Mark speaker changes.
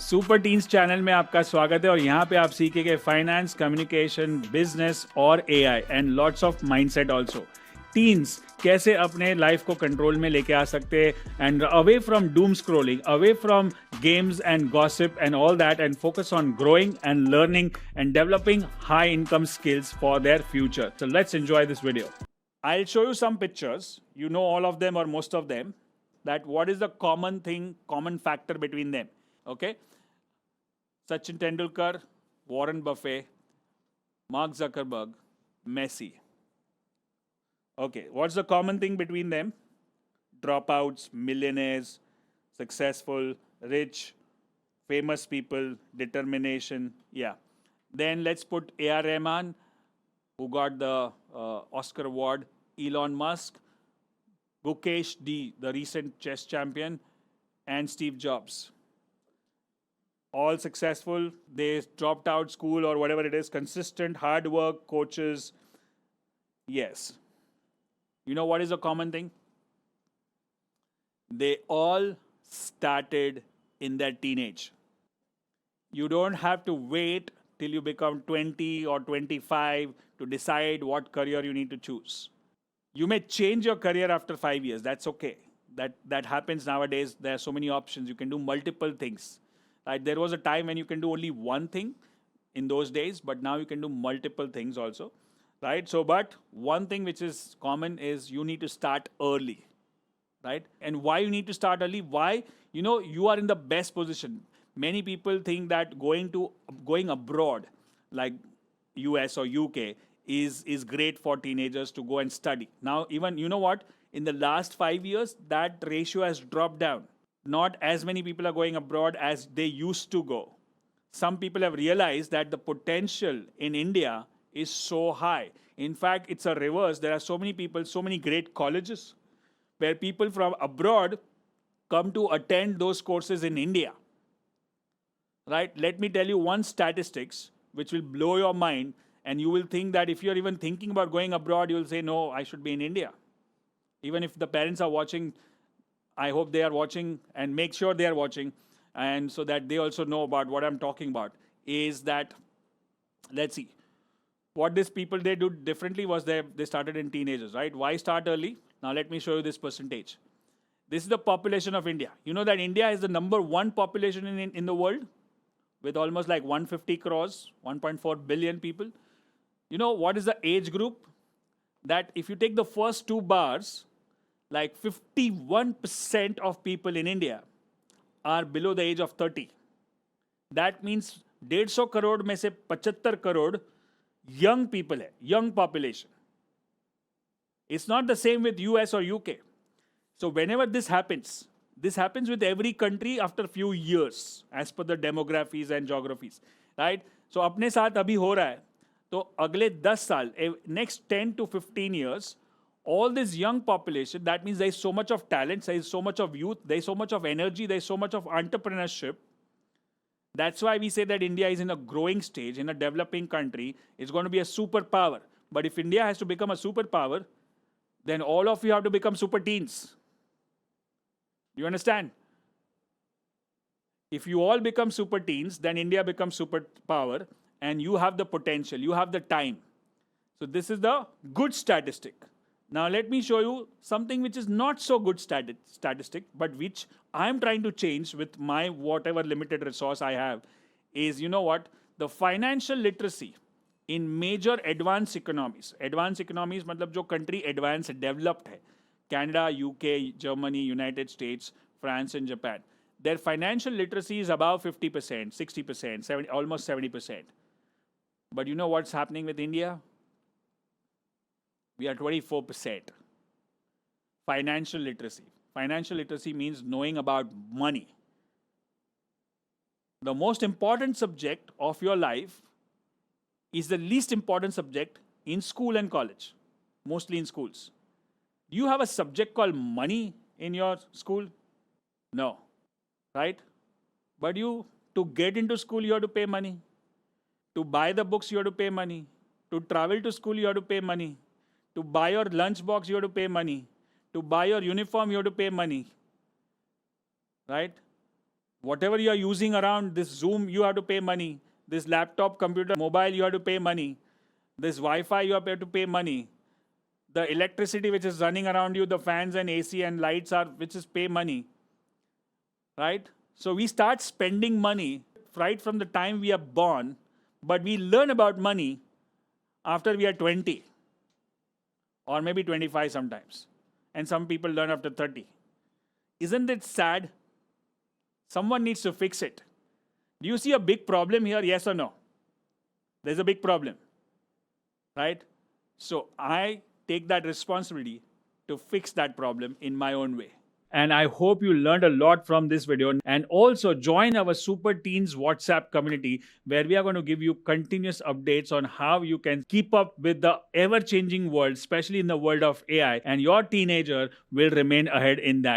Speaker 1: Super teens channel में आपका स्वागत है और यहाँ पे आप सीखेंगे फाइनेंस, कम्युनिकेशन, बिजनेस और AI and lots of mindset also. Teens कैसे अपने लाइफ को कंट्रोल में लेके आ सकते हैं and away from Doom scrolling, away from games and gossip and all that, and focus on growing and learning and developing high income skills for their future. So let's enjoy this video. I'll show you some pictures. You know all of them or most of them. That what is the common thing, common factor between them. Okay? Sachin Tendulkar, Warren Buffett, Mark Zuckerberg, Messi. Okay, what's the common thing between them? Dropouts, millionaires, successful, rich, famous people, determination. Yeah. Then let's put A.R. Rahman, who got the Oscar award, Elon Musk, Gukesh, the recent chess champion, and Steve Jobs. All successful. They dropped out school or whatever it is. Consistent, hard work, coaches. Yes. You know what is a common thing? They all started in their teenage. You don't have to wait till you become 20 or 25 to decide what career you need to choose. You may change your career after 5 years. That's okay. That happens nowadays. There are so many options. You can do multiple things. Right? There was a time when you can do only one thing in those days, but now you can do multiple things also. Right? So, but one thing which is common is you need to start early. Right? And why you need to start early? Why? You are in the best position. Many people think that going abroad, like US or UK, is great for teenagers to go and study. Now, even, you know what? In the last 5 years, that ratio has dropped down. Not as many people are going abroad as they used to go. Some people have realized that the potential in India is so high. In fact, it's a reverse. There are so many people, so many great colleges where people from abroad come to attend those courses in India. Right? Let me tell you one statistics which will blow your mind, and you will think that if you're even thinking about going abroad, you'll say, no, I should be in India. Even if the parents are watching, I hope they are watching, and make sure they are watching, and so that they also know about what I'm talking about, is that, let's see, what these people, they do differently was they started in teenagers, right? Why start early? Now let me show you this percentage. This is the population of India. You know that India is the number one population in the world with almost like 150 crores, 1.4 billion people. You know what is the age group? That if you take the first two bars, like 51% of people in India are below the age of 30. That means 150 crore में से 75 crore young people hai, young population. It's not the same with US or UK. So whenever this happens with every country after a few years, as per the demographies and geographies, right? So अपने साथ अभी हो रहा है, तो अगले 10 साल, next 10 to 15 years, all this young population, that means there is so much of talent, there is so much of youth, there is so much of energy, there is so much of entrepreneurship. That's why we say that India is in a growing stage, in a developing country. It's going to be a superpower. But if India has to become a superpower, then all of you have to become super teens. You understand? If you all become super teens, then India becomes superpower, and you have the potential, you have the time. So this is the good statistic. Now let me show you something which is not so good statistic, but which I am trying to change with my whatever limited resource I have, is, you know what? The financial literacy in major advanced economies. Advanced economies मतलब जो country advanced, developed है. Canada, UK, Germany, United States, France and Japan. Their financial literacy is above 50%, 60%, 70, almost 70%. But you know what's happening with India? We are 24%. Financial literacy. Financial literacy means knowing about money. The most important subject of your life is the least important subject in school and college, mostly in schools. Do you have a subject called money in your school? No, right? But to get into school, you have to pay money. To buy the books, you have to pay money. To travel to school, you have to pay money. To buy your lunch box, you have to pay money. To buy your uniform, you have to pay money. Right? Whatever you are using around this Zoom, you have to pay money. This laptop, computer, mobile, you have to pay money. This Wi-Fi, you have to pay money. The electricity which is running around you, the fans and AC and lights which is pay money. Right? So we start spending money right from the time we are born, but we learn about money after we are 20 or maybe 25 sometimes. And some people learn after 30. Isn't it sad? Someone needs to fix it. Do you see a big problem here? Yes or no? There's a big problem. Right? So I take that responsibility to fix that problem in my own way. And I hope you learned a lot from this video. And also join our Super Teens WhatsApp community, where we are going to give you continuous updates on how you can keep up with the ever-changing world, especially in the world of AI. And your teenager will remain ahead in that.